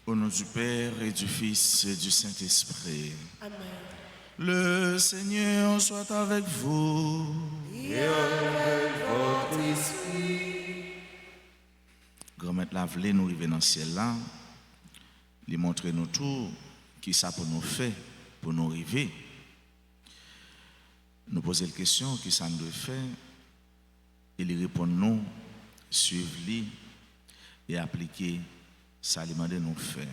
Au nom du Père et du Fils et du Saint-Esprit. Amen. Le Seigneur soit avec vous. Et avec votre esprit. Grand-mère Lavelé, nous arrivons dans le ciel là. Il montre nous tout qui ça pour nous faire, pour nous arriver. Nous poser la question qui ça nous doit faire. Il répond nous, suivre lui et appliquer ça lui demande nous faire.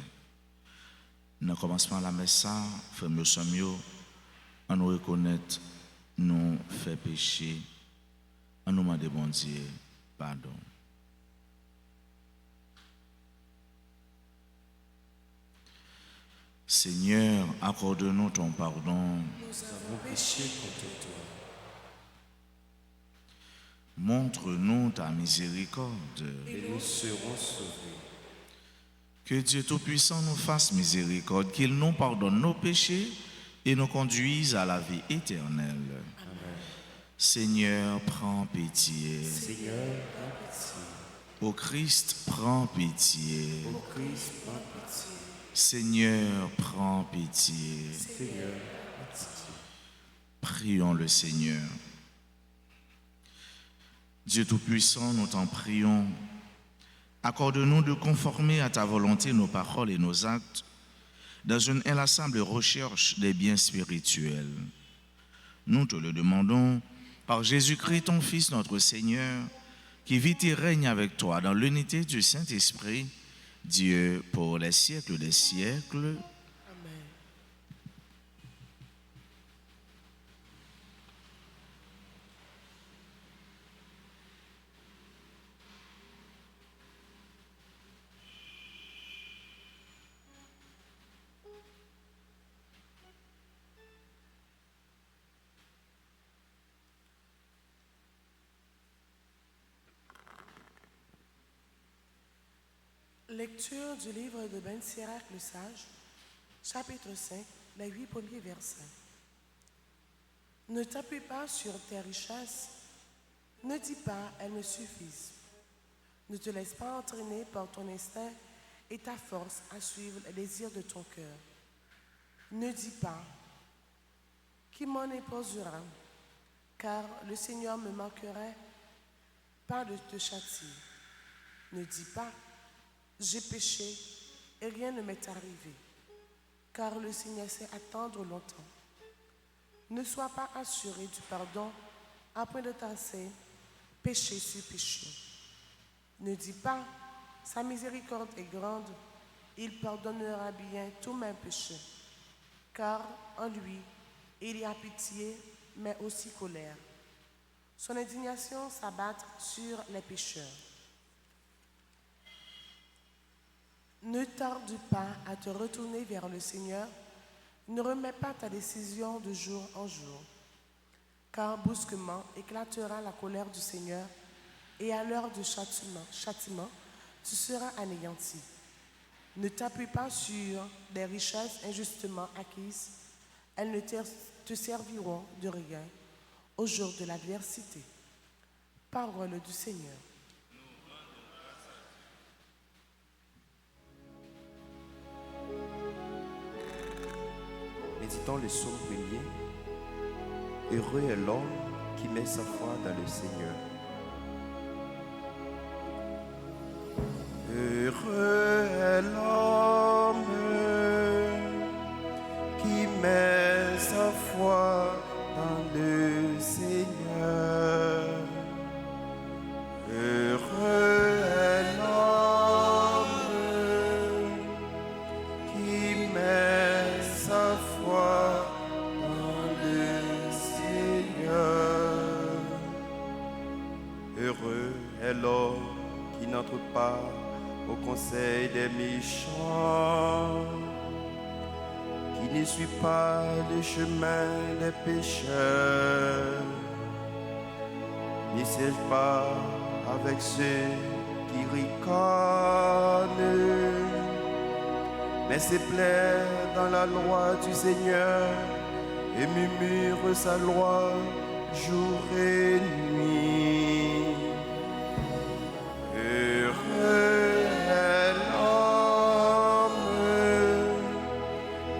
Dans le commencement de la messe, frère nous sommes on nous reconnaître nous fait péché, on nous demande bon Dieu pardon. Seigneur, accorde-nous ton pardon. Nous avons péché contre toi. Montre-nous ta miséricorde. Et nous serons sauvés. Que Dieu Tout-Puissant nous fasse miséricorde, qu'il nous pardonne nos péchés et nous conduise à la vie éternelle. Amen. Seigneur, prends pitié. Seigneur, prends pitié. Ô Christ, prends pitié. Ô Christ, prends pitié. Seigneur, prends pitié. Seigneur, prends pitié. Prions le Seigneur. Dieu Tout-Puissant, nous t'en prions. Accorde-nous de conformer à ta volonté nos paroles et nos actes dans une inlassable recherche des biens spirituels. Nous te le demandons par Jésus-Christ, ton Fils, notre Seigneur, qui vit et règne avec toi dans l'unité du Saint-Esprit, Dieu pour les siècles des siècles. Amen. Lecture du livre de Ben Sirach le Sage, chapitre 5, les 8 premiers versets. Ne t'appuie pas sur tes richesses, ne dis pas elles me suffisent. Ne te laisse pas entraîner par ton instinct et ta force à suivre les désirs de ton cœur. Ne dis pas qui m'en épousera, car le Seigneur me manquerait pas de te châtier. Ne dis pas j'ai péché et rien ne m'est arrivé, car le Seigneur sait attendre longtemps. Ne sois pas assuré du pardon après de tasser péché sur péché. Ne dis pas sa miséricorde est grande, il pardonnera bien tous mes péchés, car en lui il y a pitié mais aussi colère. Son indignation s'abat sur les pécheurs. Ne tarde pas à te retourner vers le Seigneur, ne remets pas ta décision de jour en jour, car brusquement éclatera la colère du Seigneur et à l'heure du châtiment, tu seras anéanti. Ne t'appuie pas sur des richesses injustement acquises, elles ne te serviront de rien au jour de l'adversité. Parole du Seigneur. Méditons le psaume premier. Heureux est l'homme qui met sa foi dans le Seigneur. Heureux est l'homme qui met sa foi dans le Seigneur. Heureux qui n'entre pas au conseil des méchants, qui ne suit pas le chemin des pécheurs, ne siège pas avec ceux qui ricanent, mais se plaît dans la loi du Seigneur et murmure sa loi jour et nuit. Heureux est l'homme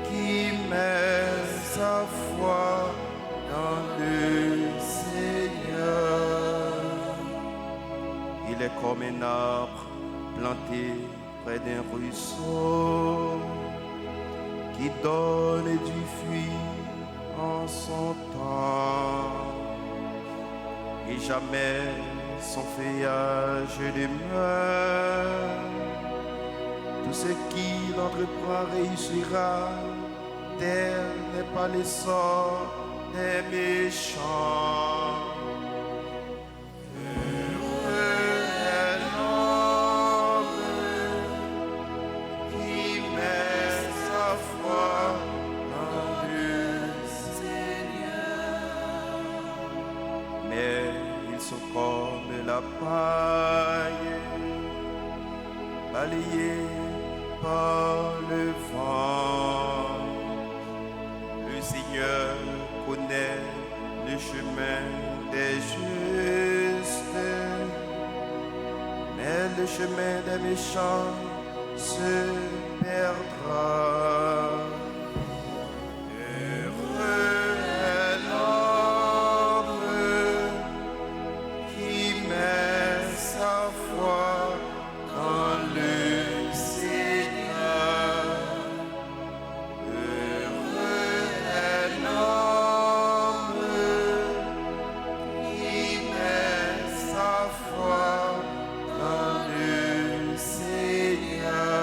qui met sa foi dans le Seigneur. Il est comme un arbre planté près d'un ruisseau qui donne du fruit en son temps, et jamais son feuillage ne meurt. Tout ce qu'il entreprend réussira, tel n'est pas le sort des méchants. Heureux est l'homme qui met sa foi dans le Seigneur. Mais ils sont comme la paille, balayée par le vent. Le Seigneur connaît le chemin des justes, mais le chemin des méchants se perdra. Heureux est l'homme qui met sa foi dans le Seigneur. Heureux est l'homme qui met sa foi dans le Seigneur.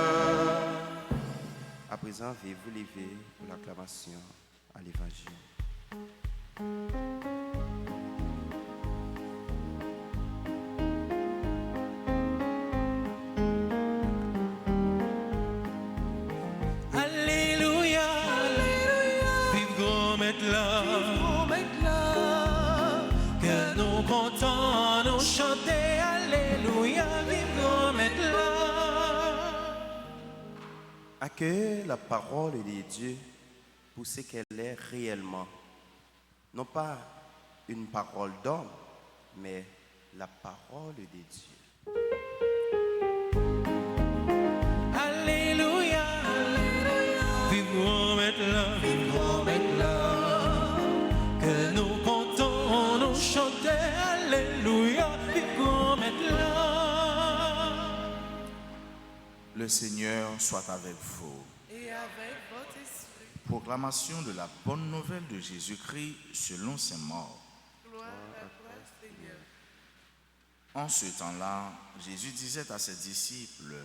À présent, veuillez vous lever pour l'acclamation à l'Évangile. Alléluia, vive gros maintenant, que nous comptons nous chanter. Alléluia, vive gros maintenant. Accueillez la parole de Dieu pour ce qu'elle est réellement. Non pas une parole d'homme, mais la parole de Dieu. Alléluia, vive gros maintenant, que nous comptons nous chanter. Alléluia, vive gros maintenant. Le Seigneur soit avec vous. Et avec votre esprit. Proclamation de la bonne nouvelle de Jésus-Christ selon ses morts. Gloire à toi, Seigneur. En ce temps-là, Jésus disait à ses disciples,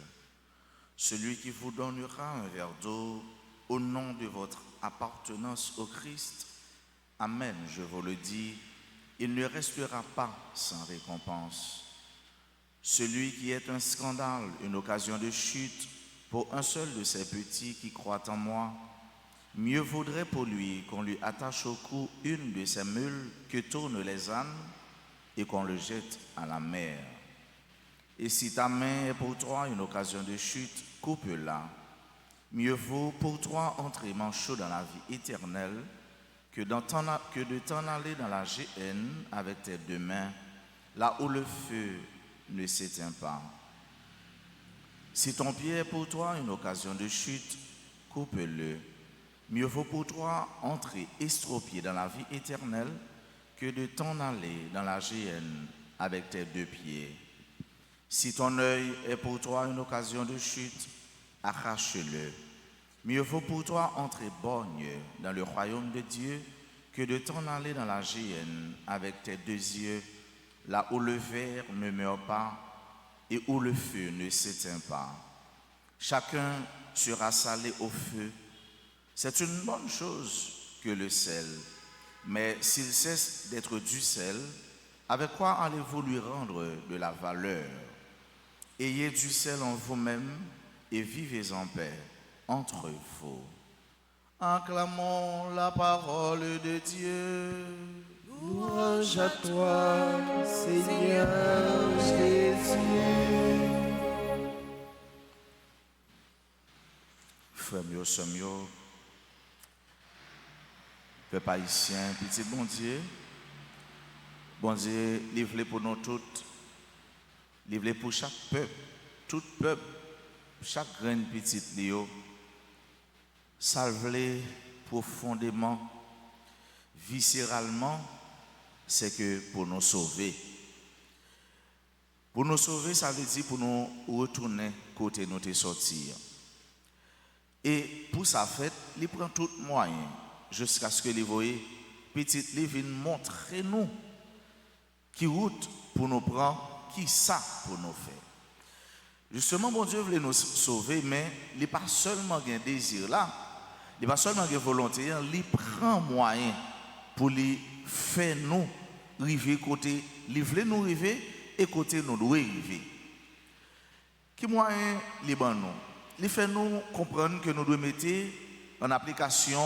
« Celui qui vous donnera un verre d'eau au nom de votre appartenance au Christ, Amen, je vous le dis, il ne restera pas sans récompense. Celui qui est un scandale, une occasion de chute pour un seul de ces petits qui croient en moi, mieux vaudrait pour lui qu'on lui attache au cou une de ces mules que tournent les ânes et qu'on le jette à la mer. Et si ta main est pour toi une occasion de chute, coupe-la. Mieux vaut pour toi entrer manchot dans la vie éternelle que de t'en aller dans la géhenne avec tes deux mains, là où le feu ne s'éteint pas. Si ton pied est pour toi une occasion de chute, coupe-le. Mieux vaut pour toi entrer estropié dans la vie éternelle que de t'en aller dans la géhenne avec tes deux pieds. Si ton œil est pour toi une occasion de chute, arrache-le. Mieux vaut pour toi entrer borgne dans le royaume de Dieu que de t'en aller dans la géhenne avec tes deux yeux, là où le ver ne meurt pas et où le feu ne s'éteint pas. Chacun sera salé au feu. C'est une bonne chose que le sel, mais s'il cesse d'être du sel, avec quoi allez-vous lui rendre de la valeur? Ayez du sel en vous-même et vivez en paix entre vous. Acclamons la parole de Dieu. Louange à toi, Seigneur Jésus. Frère mio, sœur mio, peuple haïtien, petit bon Dieu, livré pour nous toutes, livré pour chaque peuple, tout peuple, chaque graine petite Léo, salvé profondément, viscéralement, c'est que pour nous sauver. Pour nous sauver, ça veut dire pour nous retourner côté nous te sortir. Et pour ça fait, il prend tout moyen jusqu'à ce que les voyez, petite les viennent montrer nous qui route pour nous prendre, qui ça pour nous faire. Justement, bon Dieu voulait nous sauver, mais il n'est pas seulement un désir là, il n'est pas seulement une volonté, il prend moyen pour lui faire nous arriver côté, il voulait nous arriver et côté nous doit arriver. Qui moyen il nous? Il fait nous comprendre que nous devons mettre en application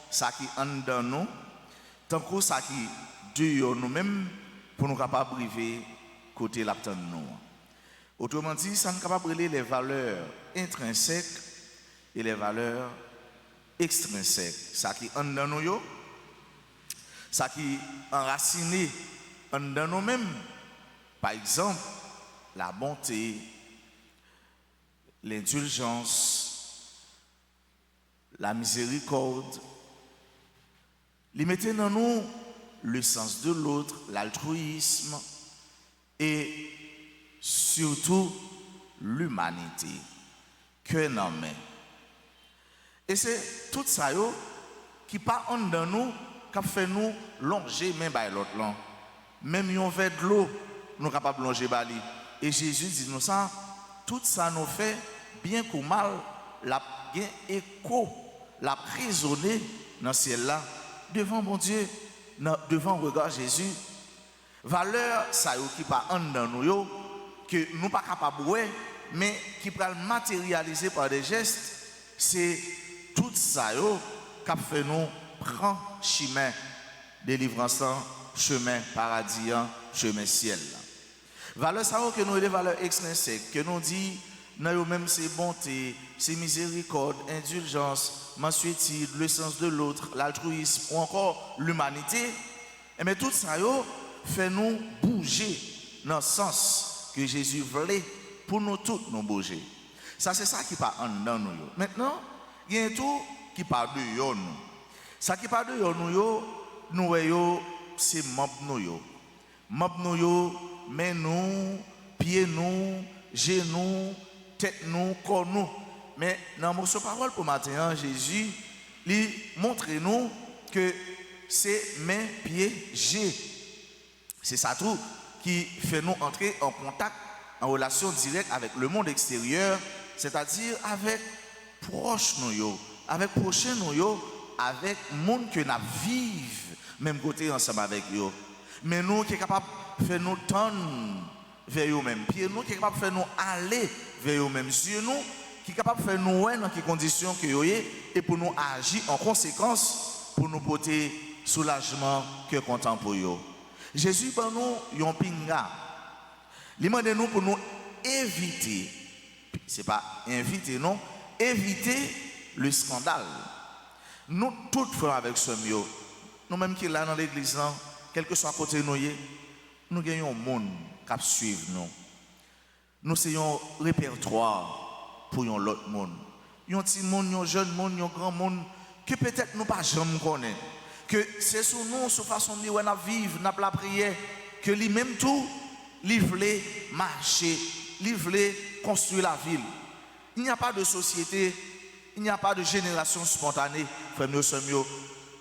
ça qui est en dedans nous, tant que ça qui dure nous-mêmes pour nous capables d'arriver côté l'aptan nous. Autrement dit, ça nous capable de brûler les valeurs intrinsèques et les valeurs extrinsèques. Ça qui est en dedans nous, ça qui est enraciné en dedans nous-mêmes. Par exemple, la bonté, l'indulgence, la miséricorde. Ils mettent dans nous le sens de l'autre, l'altruisme et surtout l'humanité. Que non mais. Et c'est tout ça qui part en dans nous, qui fait nous longer même par l'autre là. Même un verre de l'eau, nous sommes capables de longer par lui. Et Jésus dit nous ça, tout ça nous fait bien ou mal, la bien écho, la prisonner dans ce ciel là, devant mon Dieu, devant le regard Jésus. Valeur, ça qui pas en dans nous, que nous pas capables de voir, mais qui peut matérialiser par des gestes, c'est tout ça qui fait nous prendre chemin délivrance, chemin paradis, chemin ciel. Valeur ça que nous des valeurs extrinsèques que nous dit nous même c'est bonté, c'est miséricorde, indulgence, mansuétude, le sens de l'autre, l'altruisme ou encore l'humanité. Et mais tout ça fait nous bouger dans le sens que Jésus voulait pour nous tous nous bouger. Ça c'est ça qui part en dedans nous. Maintenant, il y a tout qui part de nous. Ça qui part de nous c'est mob nous. Mob nous, main nous, pieds nous, genoux, tête nous, corps nous. Mais dans notre parole pour matin, Jésus lui montre nous que c'est main, pieds, G. C'est ça tout qui fait nous entrer en contact, en relation directe avec le monde extérieur, c'est-à-dire avec proches nous, avec prochains nous, avec le monde que nous vivons, même côté ensemble avec eux. Mais nous qui sommes capables de faire nous tendre vers eux-mêmes, puis nous qui sommes capables de faire nous aller vers eux-mêmes, yeux nous qui sommes capables de faire nous dans quelles conditions que nous sommes et pour nous agir en conséquence, pour nous porter soulagement que content pour eux. Jésus pour nous yon pinga. Il demande nous pour nous éviter, c'est pas inviter non, éviter le scandale. Nous tous frères avec ce mieux, nous même qui là dans l'église, quel que soit côté nous gagnons un monde qui suivre nous. Nous avons un répertoire pour l'autre monde. Un petit monde, un jeune monde, un grand monde que peut-être nous pas jamais connaître. Que c'est sur nous, sur façon de vivre, la prière, que lui-même tout, il voulait marcher, il voulait construire la ville. Il n'y a pas de société, il n'y a pas de génération spontanée, frère mieux, sœur mieux.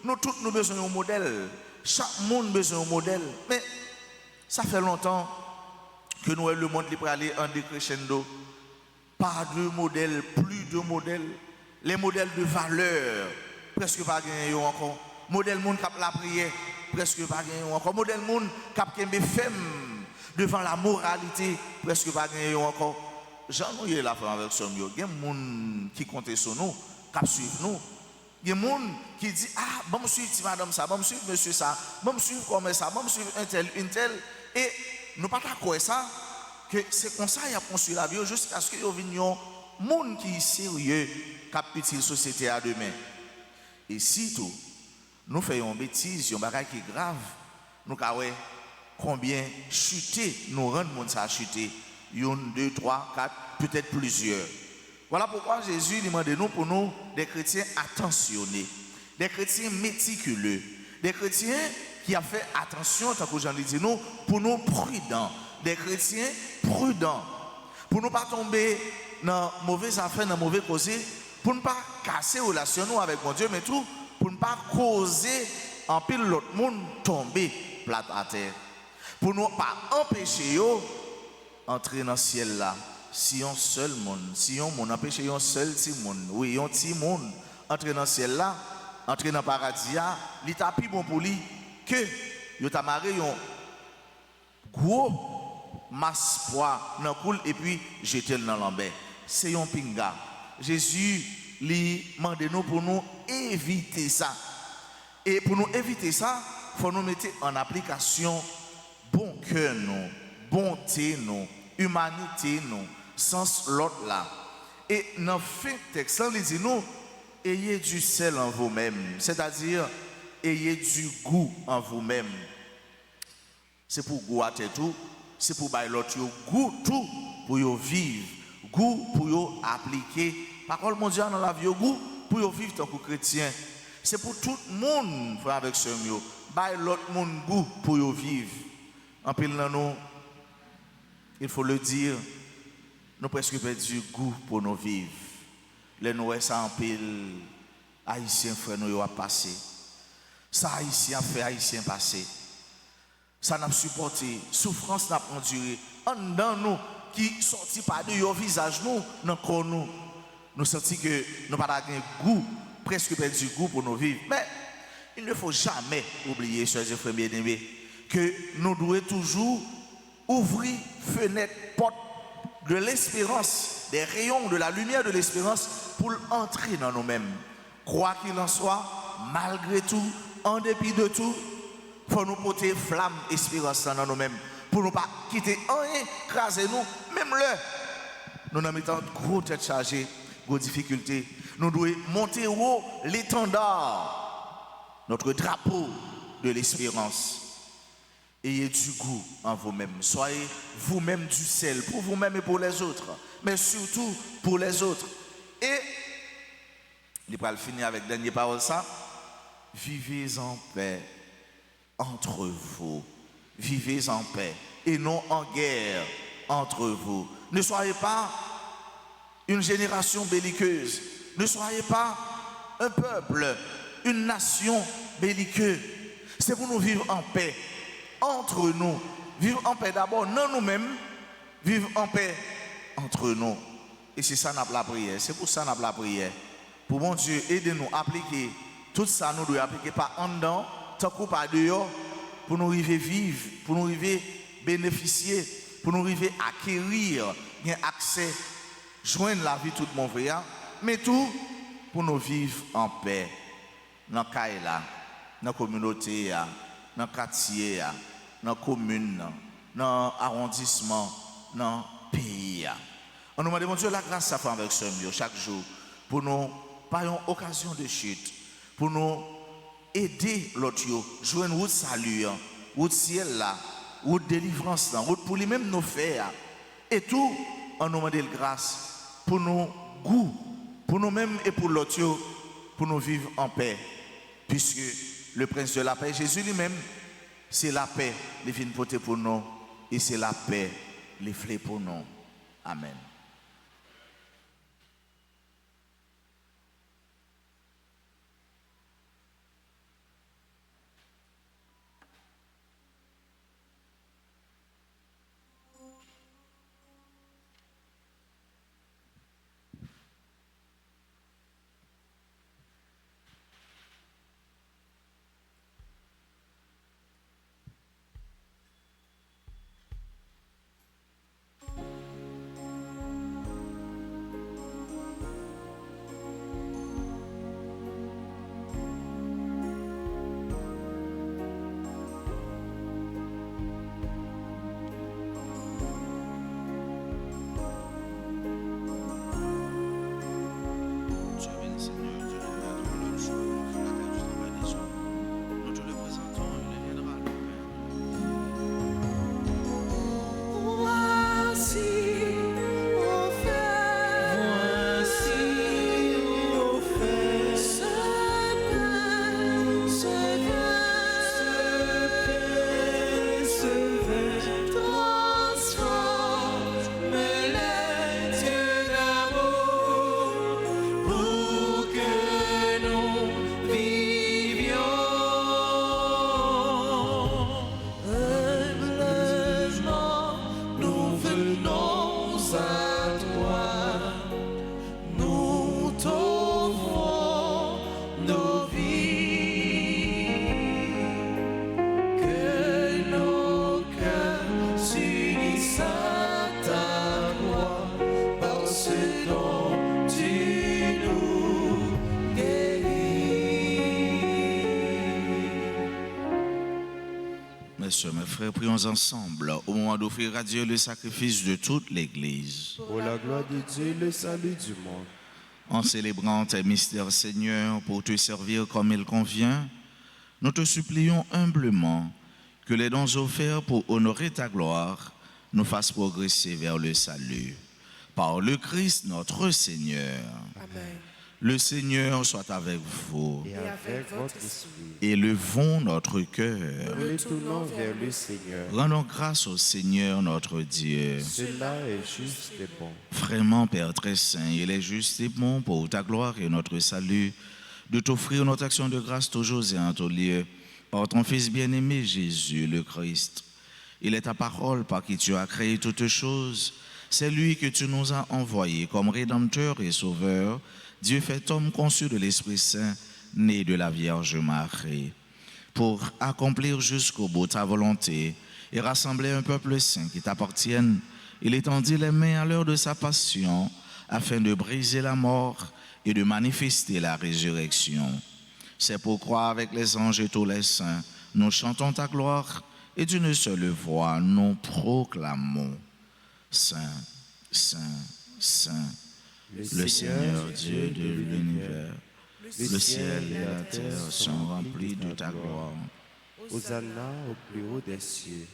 Nous tous nous besoin d'un modèle. Chaque monde a besoin d'un modèle. Mais ça fait longtemps que nous, le monde est aller en décrescendo. Pas de modèle, plus de modèles. Les modèles de valeur, presque pas gagné encore. Modèle monde qui a la prière, presque pas gagné encore. Modèle monde qui a femme devant la moralité, presque pas gagné encore. Jean nous est la femme avec son mieux. Il y a des gens qui comptent sur nous, qui suivent nous. Il y a des gens qui disent, ah, bon, me suivre madame ça, bon, me suivre monsieur ça, bon, me suivre comme ça, bon, me suivre un tel, une telle. Et nous pas d'accord ça, que c'est comme ça qu'il a construit la vie jusqu'à ce qu'il y ait des gens qui sont sérieux, qui utile la société à demain. Et si tout, nous faisons une bêtise, un bagage qui est grave, nous avons combien chuter, nous rendre monde ça chuter. Une, deux, trois, quatre, peut-être plusieurs. Voilà pourquoi Jésus demande nous pour nous des chrétiens attentionnés, des chrétiens méticuleux, des chrétiens qui ont fait attention, tant que Jean le dit nous, pour nous prudents, des chrétiens prudents, pour ne pas tomber dans mauvaises affaires, dans mauvais causés, pour ne pas casser relation avec mon Dieu, mais tout pour ne pas causer en pile l'autre monde tomber plat à terre, pour ne pas empêcher eux entrer dans le ciel là. Si on seul monde, si on monde empêche un seul petit monde, oui, un petit monde entrer dans le ciel là, entrer dans le paradis là, il t'a plus bon pour lui que il t'a marré un gros masse poids dans coule et puis jeter dans l'enfer. C'est un pinga. Jésus lui demande nous pour nous éviter ça. Et pour nous éviter ça, il faut nous mettre en application bon cœur nous, bonté nous, humanité nous, sens l'autre là. Et dans le fin texte, il dit nous, ayez du sel en vous-même, c'est-à-dire ayez du goût en vous-même. C'est pour goûter tout, c'est pour bailler l'autre goût tout pour y vivre, goût pour y appliquer. Parole mondiale dans la vie, goût pour y vivre tant que chrétien. C'est pour tout le monde, frère avec ce mieux, bailler l'autre monde goût pour y vivre. En pile dans nous, il faut le dire, nous presque perdu goût pour nous vivre. Les nous ça en pile, haïtiens frère nous a passé. Ça haïtien fait haïtien passé. Ça n'a supporté, souffrance n'a enduré. En dedans nous qui sorti par de your visage nous, dans corps nous senti que nous pas de goût, presque perdu goût pour nous vivre. Mais il ne faut jamais oublier, chers et frères bien-aimés, que nous devons toujours ouvrir fenêtre, porte de l'espérance, des rayons de la lumière de l'espérance pour entrer dans nous-mêmes. Quoi qu'il en soit, malgré tout, en dépit de tout, il faut nous porter flamme, espérance dans nous-mêmes. Pour ne pas quitter rien, craser nous, même là, nous n'avons pas gros tête chargée, gros difficultés. Nous devons monter haut l'étendard, notre drapeau de l'espérance. Ayez du goût en vous-même. Soyez vous-même du sel pour vous-même et pour les autres. Mais surtout pour les autres. Et, il va le finir avec la dernière parole ça. Vivez en paix entre vous. Vivez en paix et non en guerre entre vous. Ne soyez pas une génération belliqueuse. Ne soyez pas un peuple, une nation belliqueuse. C'est pour nous vivre en paix. Entre nous, vivre en paix d'abord, non nous-mêmes, vivre en paix entre nous. Et c'est ça notre la prière, c'est pour ça notre la prière. Pour mon Dieu, aidez-nous à appliquer tout ça, nous devons appliquer pas en dedans, tant qu'on pas dehors, pour nous arriver vivre, pour nous arriver bénéficier, pour nous arriver acquérir, un accès, joindre la vie tout mon frère, mais tout pour nous vivre en paix, dans le cas là, dans la communauté, dans le quartier, dans la commune, dans l'arrondissement, dans le pays. On nous demande, mon Dieu, la grâce à faire avec ce mieux chaque jour pour nous pas une occasion de chute, pour nous aider l'autre, jouer une route salut, route ciel là, route délivrance là, route pour lui-même nous faire. Et tout, on nous demande grâce pour nous goût, pour nous-mêmes et pour l'autre, pour nous vivre en paix, puisque le prince de la paix, Jésus lui-même, c'est la paix, il vient porter pour nous, et c'est la paix, il fait pour nous. Amen. sœurs, mes frères, prions ensemble au moment d'offrir à Dieu le sacrifice de toute l'Église. Pour la gloire de Dieu, le salut du monde. En célébrant tes mystères, Seigneur, pour te servir comme il convient, nous te supplions humblement que les dons offerts pour honorer ta gloire nous fassent progresser vers le salut. Par le Christ notre Seigneur. Amen. Le Seigneur soit avec vous. Et avec votre esprit, Élevons notre cœur. nous le tournons vers le Seigneur. Rendons grâce au Seigneur notre Dieu. Cela est juste et bon. Vraiment, Père très saint, il est juste et bon pour ta gloire et notre salut de t'offrir notre action de grâce toujours et en tout lieu par ton Fils bien-aimé Jésus le Christ. Il est ta parole par qui tu as créé toutes choses. C'est lui que tu nous as envoyé comme Rédempteur et Sauveur, Dieu fait homme conçu de l'Esprit Saint, né de la Vierge Marie, pour accomplir jusqu'au bout ta volonté et rassembler un peuple saint qui t'appartienne. Il étendit les mains à l'heure de sa passion afin de briser la mort et de manifester la résurrection. C'est pourquoi avec les anges et tous les saints, nous chantons ta gloire et d'une seule voix nous proclamons: Saint, Saint, Saint, le Seigneur Dieu de l'univers. Le ciel et la terre sont remplis de ta gloire. Hosanna au plus haut des cieux.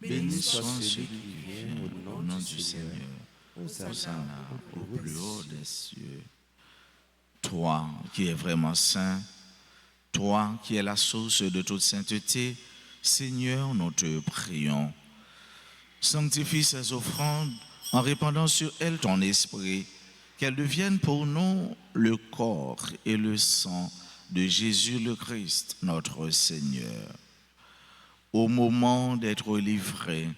Béni soit celui qui vient au nom du Seigneur. Hosanna au plus haut des cieux. Toi qui es vraiment saint, toi qui es la source de toute sainteté, Seigneur, nous te prions. Sanctifie ces offrandes en répandant sur elles ton esprit, qu'elles deviennent pour nous le corps et le sang de Jésus le Christ, notre Seigneur. Au moment d'être livré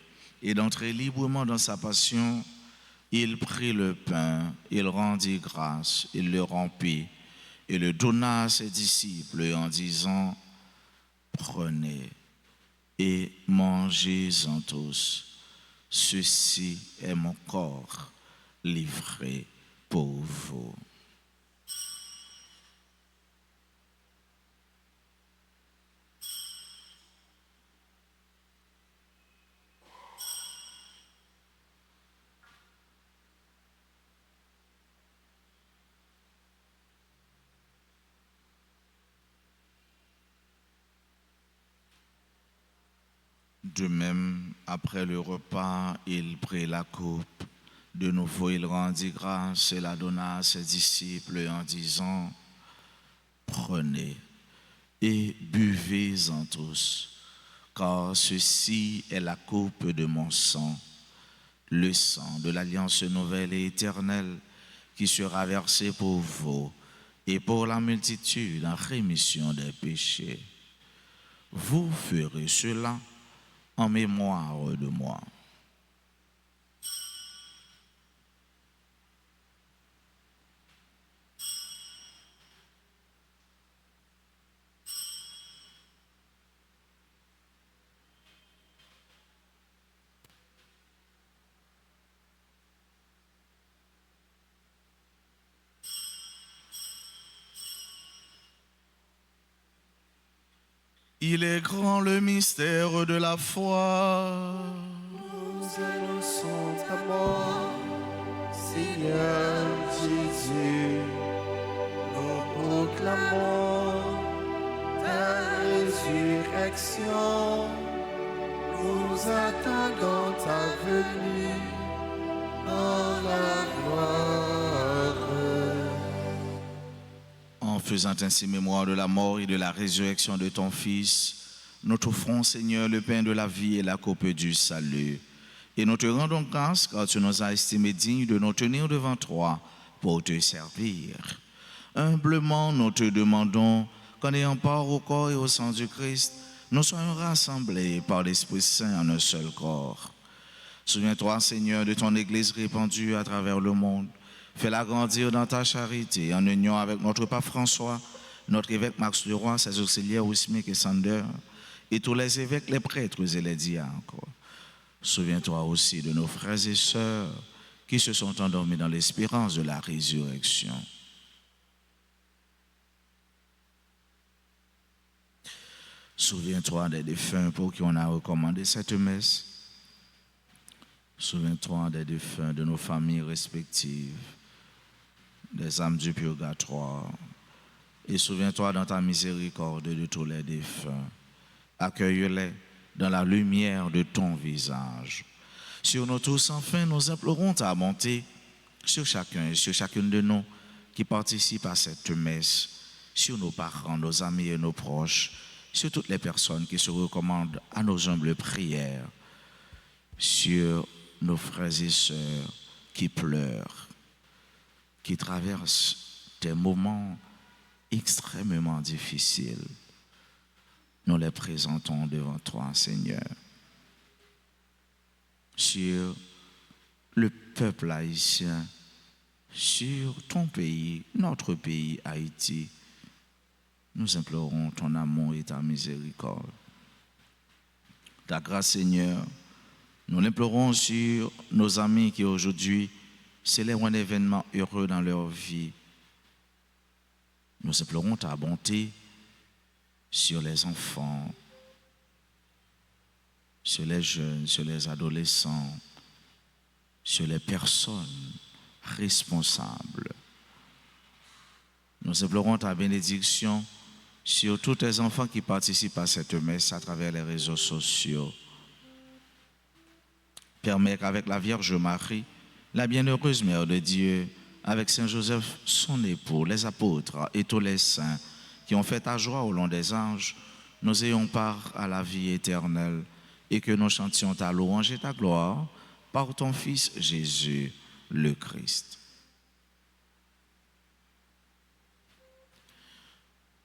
et d'entrer librement dans sa passion, il prit le pain, il rendit grâce, il le rompit et le donna à ses disciples en disant: Prenez et mangez-en tous. Ceci est mon corps livré pour vous. De même, après le repas, il prit la coupe. De nouveau, il rendit grâce et la donna à ses disciples en disant: Prenez et buvez-en tous, car ceci est la coupe de mon sang, le sang de l'alliance nouvelle et éternelle qui sera versé pour vous et pour la multitude en rémission des péchés. Vous ferez cela en mémoire de moi. Il est grand le mystère de la foi. Nous annonçons ta mort, Seigneur Jésus. Nous proclamons ta résurrection. Nous attendons ta venue dans la gloire. En faisant ainsi mémoire de la mort et de la résurrection de ton Fils, nous t'offrons, Seigneur, le pain de la vie et la coupe du salut. Et nous te rendons grâce car tu nous as estimés dignes de nous tenir devant toi pour te servir. Humblement, nous te demandons qu'en ayant part au corps et au sang du Christ, nous soyons rassemblés par l'Esprit Saint en un seul corps. Souviens-toi, Seigneur, de ton Église répandue à travers le monde. Fais-la grandir dans ta charité, en union avec notre pape François, notre évêque Max Leroy, ses auxiliaires Wismick et Sander, et tous les évêques, les prêtres et les diacres. Souviens-toi aussi de nos frères et sœurs qui se sont endormis dans l'espérance de la résurrection. Souviens-toi des défunts pour qui on a recommandé cette messe. Souviens-toi des défunts de nos familles respectives, des âmes du purgatoire. Et souviens-toi dans ta miséricorde de tous les défunts. Accueille-les dans la lumière de ton visage. Sur nous tous, enfin, nous implorons ta bonté sur chacun et sur chacune de nous qui participent à cette messe, sur nos parents, nos amis et nos proches, sur toutes les personnes qui se recommandent à nos humbles prières, sur nos frères et sœurs qui pleurent, qui traversent des moments extrêmement difficiles. Nous les présentons devant toi, Seigneur. Sur le peuple haïtien, sur ton pays, notre pays, Haïti, nous implorons ton amour et ta miséricorde. Ta grâce, Seigneur, nous l'implorons sur nos amis qui aujourd'hui célèbrent un événement heureux dans leur vie. Nous implorons ta bonté sur les enfants, sur les jeunes, sur les adolescents, sur les personnes responsables. Nous implorons ta bénédiction sur tous tes enfants qui participent à cette messe à travers les réseaux sociaux. Permets qu'avec la Vierge Marie, la bienheureuse Mère de Dieu, avec Saint Joseph, son époux, les apôtres et tous les saints qui ont fait ta joie au long des âges, nous ayons part à la vie éternelle et que nous chantions ta louange et ta gloire par ton Fils Jésus, le Christ.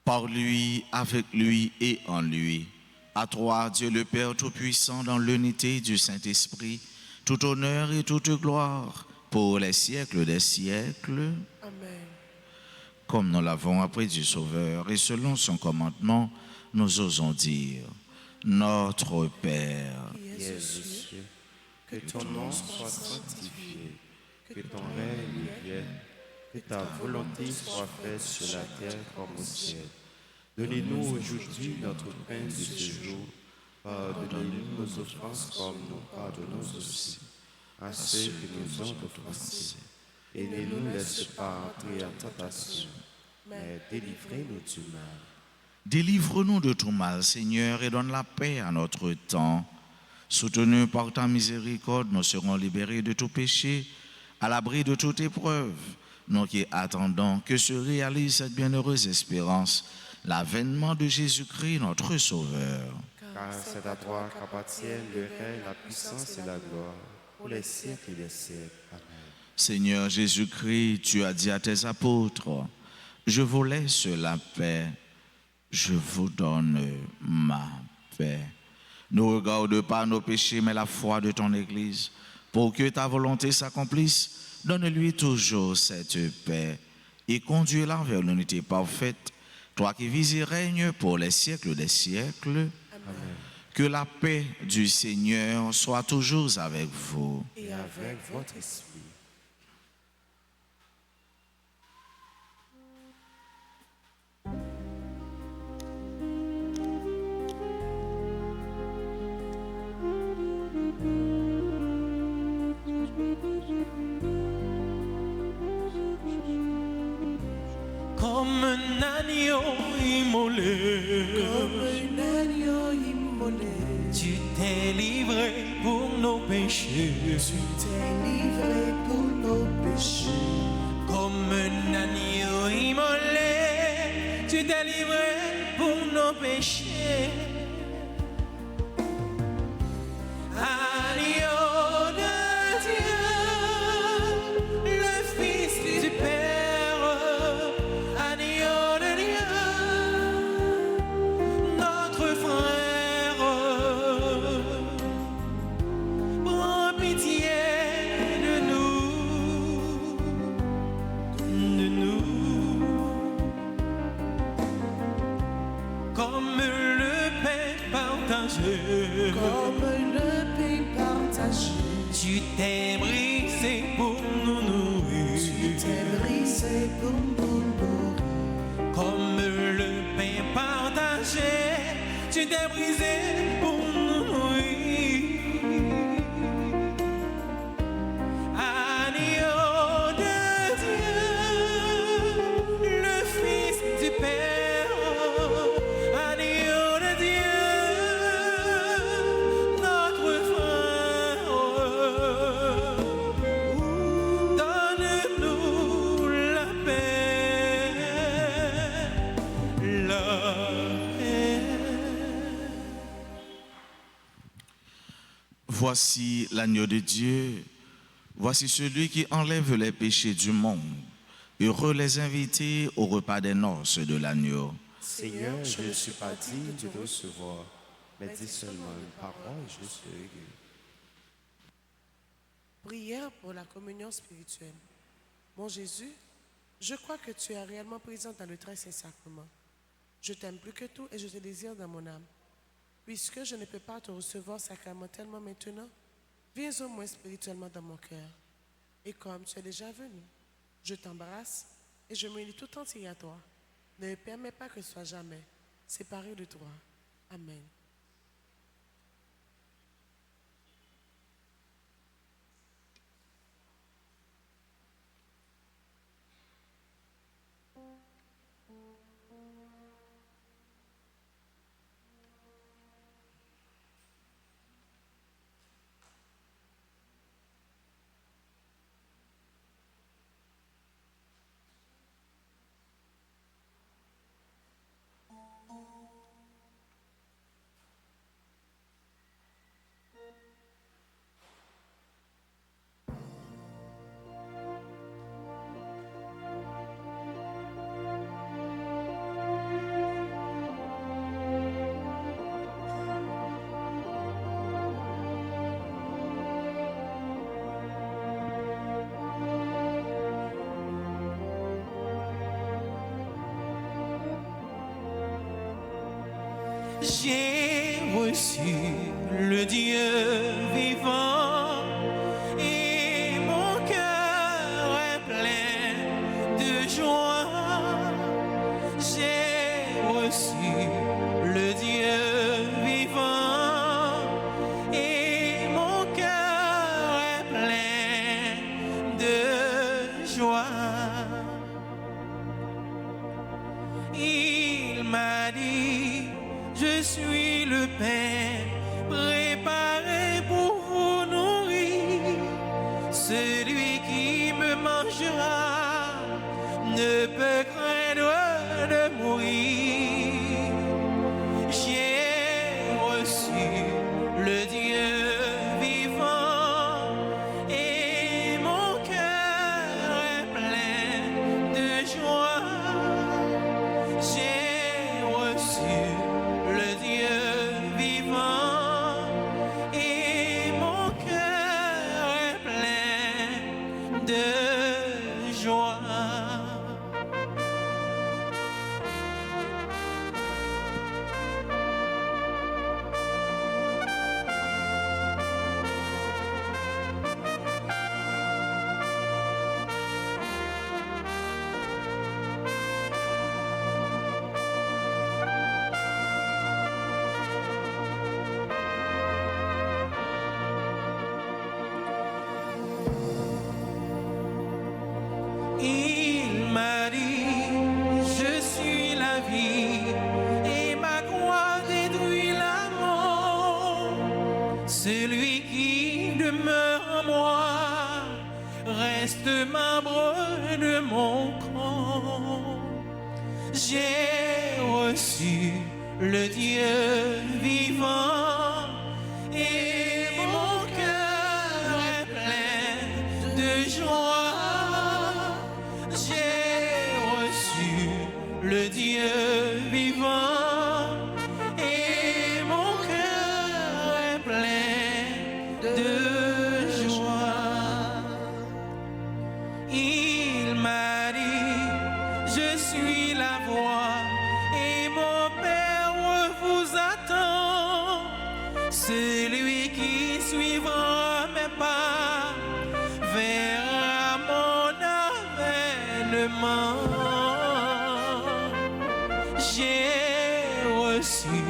Par lui, avec lui et en lui, à toi, Dieu le Père Tout-Puissant, dans l'unité du Saint-Esprit, tout honneur et toute gloire pour les siècles des siècles. Amen. Comme nous l'avons appris du Sauveur et selon son commandement, nous osons dire, Notre Père, qui es aux cieux, que ton nom soit sanctifié, que ton règne vienne, que ta volonté soit faite sur la terre comme au ciel. Donnez-nous aujourd'hui notre pain de ce jour. Pardonnez-nous nos offenses comme nous pardonnons aussi à ceux qui nous ont offensés. Et ne nous laisse pas entrer en tentation, mais délivrez-nous du mal. délivre-nous de tout mal, Seigneur, et donne la paix à notre temps. Soutenus par ta miséricorde, nous serons libérés de tout péché, à l'abri de toute épreuve. Nous qui attendons que se réalise cette bienheureuse espérance, l'avènement de Jésus-Christ, notre Sauveur. Car c'est à toi qu'appartiennent le règne, la puissance et la gloire, pour les siècles et les siècles. Amen. Seigneur Jésus-Christ, tu as dit à tes apôtres, je vous laisse la paix, je vous donne ma paix. Ne regarde pas nos péchés, mais la foi de ton Église. Pour que ta volonté s'accomplisse, donne-lui toujours cette paix et conduis-la vers l'unité parfaite, toi qui vis et règnes pour les siècles des siècles. Amen. Que la paix du Seigneur soit toujours avec vous. Et avec votre esprit. Comme un agneau immolé, Comme un agneau immolé, tu t'es livré pour nos péchés. tu t'es livré pour nos péchés. Comme un agneau immolé, tu t'es livré pour nos péchés. Agneau de Dieu, le Fils du Père, agneau de Dieu, notre frère, prends pitié de nous, comme le pain partagé. Comme le pain partagé, Tu t'es brisé pour nous nourrir. tu t'es brisé pour nous nourrir. Comme le pain partagé, tu t'es brisé pour nous. Agneau de Dieu, le Fils du Père. Agneau de Dieu, notre frère. Donne-nous la paix, la paix. Voici l'agneau de Dieu, voici celui qui enlève les péchés du monde. Heureux les invités au repas des noces de l'agneau. Seigneur, je ne suis pas digne de te recevoir, mais dis seulement une parole et je serai guéri. Prière pour la communion spirituelle. Mon Jésus, je crois que tu es réellement présent dans le très saint sacrement. Je t'aime plus que tout et je te désire dans mon âme. Puisque je ne peux pas te recevoir sacramentellement maintenant, viens au moins spirituellement dans mon cœur. Et comme tu es déjà venu, je t'embrasse et je me lie tout entier à toi. Ne me permets pas que je sois jamais séparé de toi. Amen. J'ai reçu le Dieu vivant et mon cœur est plein de joie. J'ai reçu le Dieu vivant et mon cœur est plein de joie. Il m'a dit, je suis le pain préparé pour vous nourrir. Celui qui me mangera ne peut craindre de mourir. J'ai reçu le Dieu vivant et mon cœur est plein de joie. J'ai reçu le Dieu vivant et mon cœur est plein de joie. Il m'a dit, je suis la vie et ma croix détruit la mort. Celui qui demeure en moi reste membre de mon corps. J'ai reçu le Dieu vivant et mon cœur est plein de joie. J'ai reçu le Dieu vivant et mon cœur est plein de joie. Il m'a dit, je suis la voix et mon Père vous attend. Celui qui suivra mes pas verra mon avènement. J'ai reçu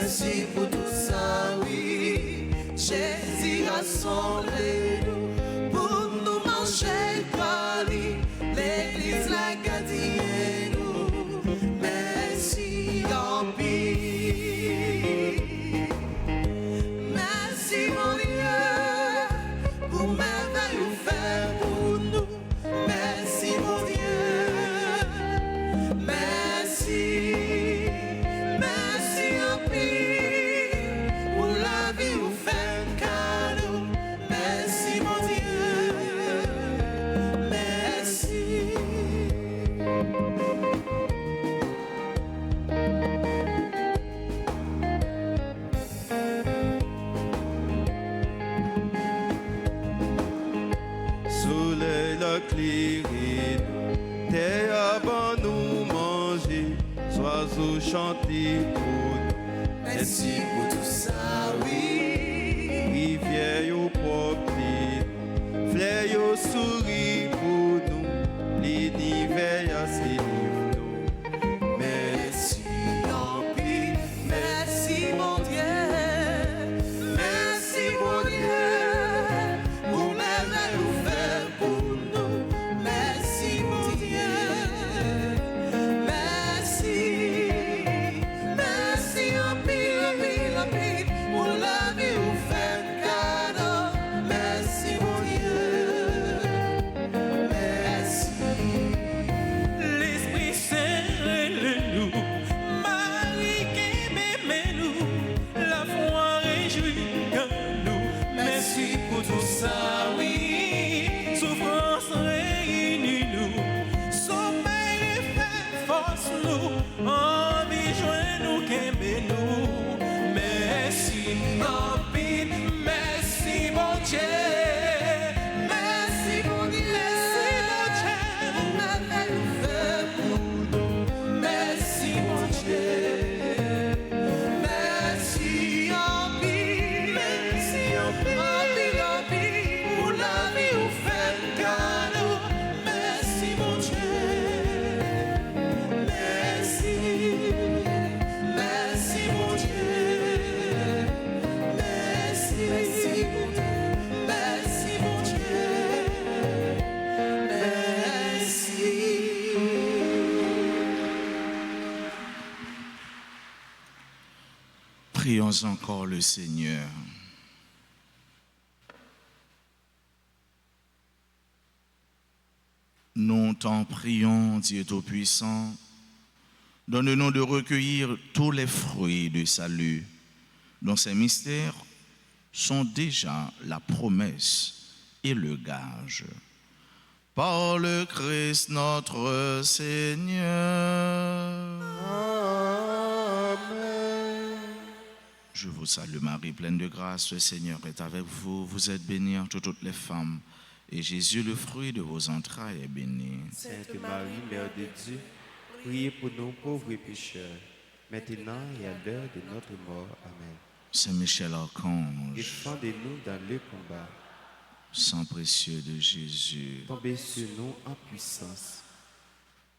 Merci pour tout ça, oui. Jésus rassemblez-nous pour nous manger Paris, l'église la gardienne nous. Merci en pire. Merci mon Dieu pour merveille ou faire pour nous. Merci mon Dieu. Merci. Chanter pour nous. Merci pour tout ça, oui. Rivière au propre, fleur au souris pour nous. L'univers a ses livres. Merci en pile, merci mon Dieu. Merci mon Dieu. Pour merveille ou faire pour nous. Merci mon Dieu. Prions encore le Seigneur. Nous t'en prions, Dieu Tout-Puissant, donne-nous de recueillir tous les fruits du salut, dont ces mystères sont déjà la promesse et le gage. Par le Christ notre Seigneur. Je vous salue Marie, pleine de grâce, le Seigneur est avec vous. Vous êtes bénie entre toutes les femmes, et Jésus, le fruit de vos entrailles, est béni. Sainte Marie, Mère de Dieu, priez pour nous pauvres pécheurs, maintenant et à l'heure de notre mort. Amen. Saint Michel Archange, défendez-nous dans le combat. Sang précieux de Jésus, Tombez sur nous en puissance.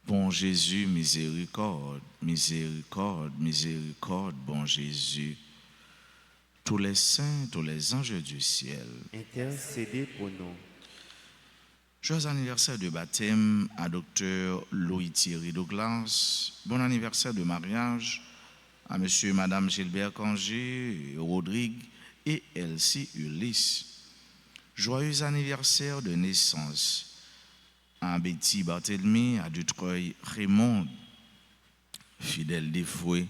Bon Jésus, miséricorde, miséricorde, miséricorde, bon Jésus. Tous les saints, tous les anges du ciel, intercédez pour nous. Joyeux anniversaire de baptême à Dr Louis-Thierry Douglas. Bon anniversaire de mariage à Monsieur et Madame Gilbert Cangé, Rodrigue et Elsie Ulysse. Joyeux anniversaire de naissance à Betty Barthélemy, à Dutreuil Raymond, fidèle dévoué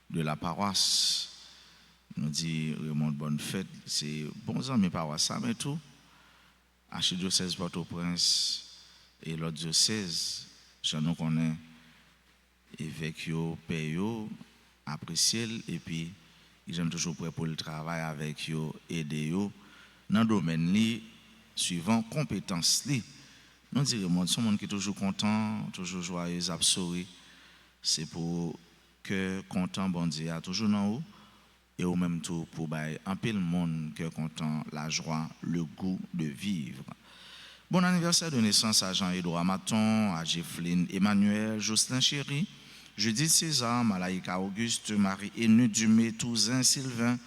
de la paroisse. Nous dit Raymond bonne fête, c'est bons amis paroisse, ça, mais tout. Archidiocèse Port-au-Prince et l'autre diocèse, je nous connais, évêque, père, apprécié, et puis ils sont toujours prêts pour le travail avec eux, aider eux dans le domaine suivant compétence. Nous dirons, ce monde qui est toujours content, toujours joyeux, absorbé, c'est pour que content, bon Dieu, a toujours dans haut, et au même temps pour un peu le monde que content, la joie, le goût de vivre. Bon anniversaire de naissance à Jean-Édouard Maton, à Jeffline Emmanuel, Jocelyn Chéry, Judith César, Malaïka Auguste, Marie-Énu Dumé, Touzin Sylvain,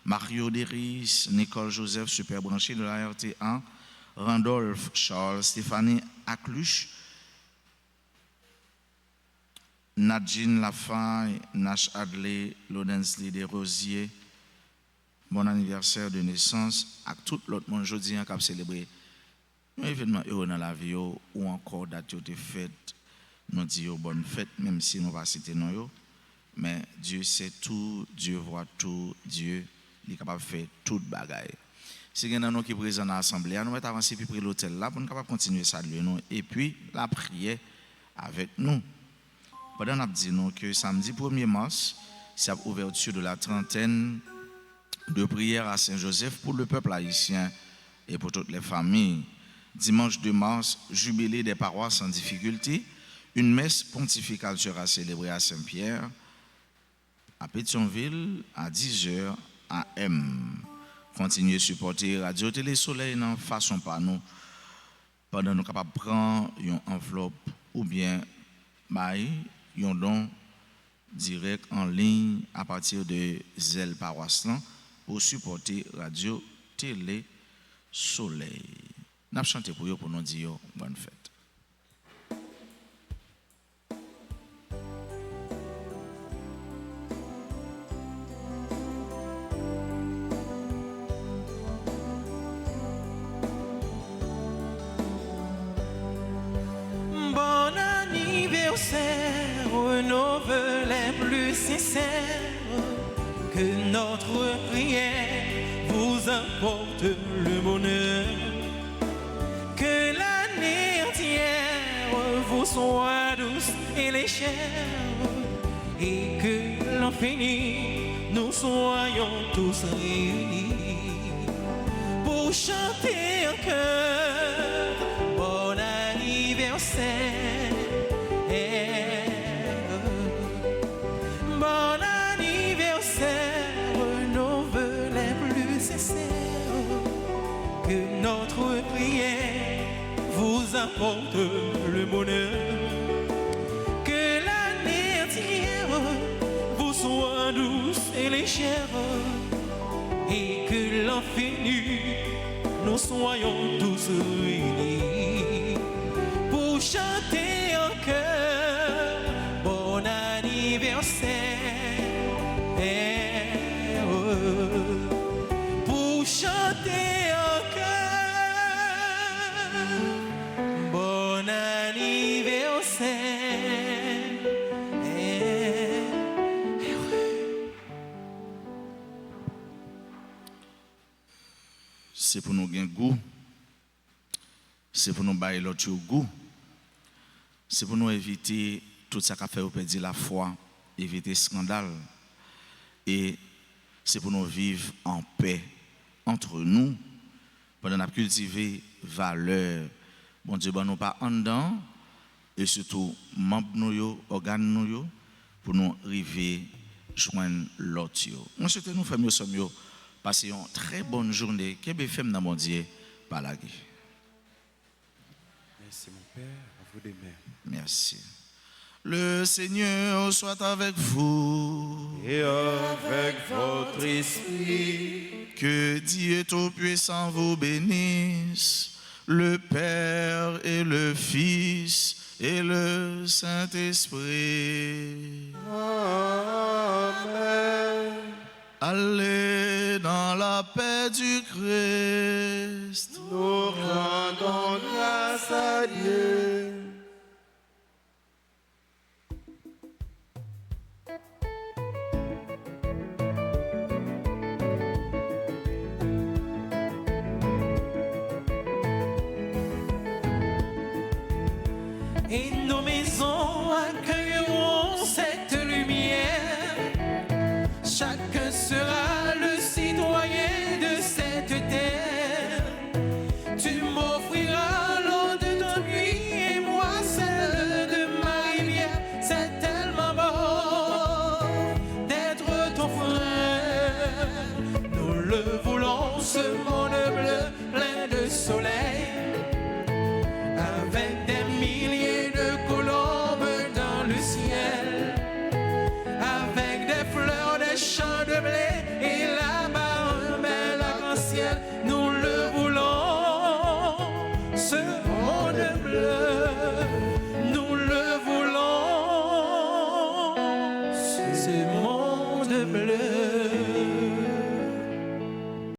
Mario Deris, Nicole Joseph, super branché de la RTA, Randolph Charles, Stéphanie Acluche, Nadjine Lafaye, Nash Adley, Lodensly Desrosiers. Bon anniversaire de naissance à tout l'autre monde jeudi qui a célébré un événement heureux dans la vie ou encore date de fête. Nous disons bonne fête, même si nous ne pas citer non, mais Dieu sait tout, Dieu voit tout, Dieu est capable de faire toute bagaille. Si nous sommes présents dans l'assemblée, nous allons avancer puis près l'hôtel là pour nous continuer à saluer nous et puis la prière avec nous. Pendant nous dit que samedi 1er mars, c'est l'ouverture de la trentaine de prières à Saint-Joseph pour le peuple haïtien et pour toutes les familles. Dimanche 2 mars, jubilé des paroisses en difficulté. Une messe pontificale sera célébrée à Saint-Pierre, à Pétionville, à 10h AM. Continuez à supporter Radio Télé Soleil dans façon par nous. Pendant nous capables de prendre une enveloppe ou bien un don direct en ligne à partir de Zelle Paroisse pour supporter Radio Télé Soleil. Nous avons chanté pour eux pour nous dire bonne fête. Bon anniversaire, nos vœux les plus sincères, que notre prière vous apporte le bonheur, que l'année entière vous soit douce et légère, et que l'an fini, nous soyons tous réunis pour chanter en chœur bon anniversaire. Bon anniversaire, nos vœux les plus sincères, que notre prière vous apporte le bonheur, que l'année entière vous soit douce et légère, et que l'an fini, nous soyons tous réunis pour chanter en chœur bon anniversaire. Pour chanter en chœur bon anniversaire. C'est pour nous gagner goût, c'est pour nous bailler l'autre goût, c'est pour nous éviter tout ça qui a fait ou perdre la foi, éviter scandale, et c'est pour nous vivre en paix entre nous, pendant nous cultiver valeur. Bon Dieu, nous pas en dedans, et surtout membres nous, organes nous, pour nous arriver joindre l'autre. Moi, souhaite nous famille sommes passer une très bonne journée. Que BFM dans mon Dieu par la guerre. Merci mon Père, à vous de même. Merci. Le Seigneur soit avec vous. Et avec votre esprit, Que Dieu Tout-Puissant vous bénisse, le Père et le Fils et le Saint-Esprit. Amen. Allez dans la paix du Christ. Nous rendons grâce à Dieu. et nos maisons accueilleront cette lumière. Chacun sera le citoyen de cette terre. Tu m'offriras l'eau de ton puits et moi celle de ma rivière. C'est tellement beau d'être ton frère. Nous le voulons, ce monde bleu plein de soleil, avec des milliers de colombes dans le ciel, avec des fleurs, des champs de blé et là-bas un bel arc-en-ciel. Nous le voulons, ce monde bleu, nous le voulons, ce monde bleu.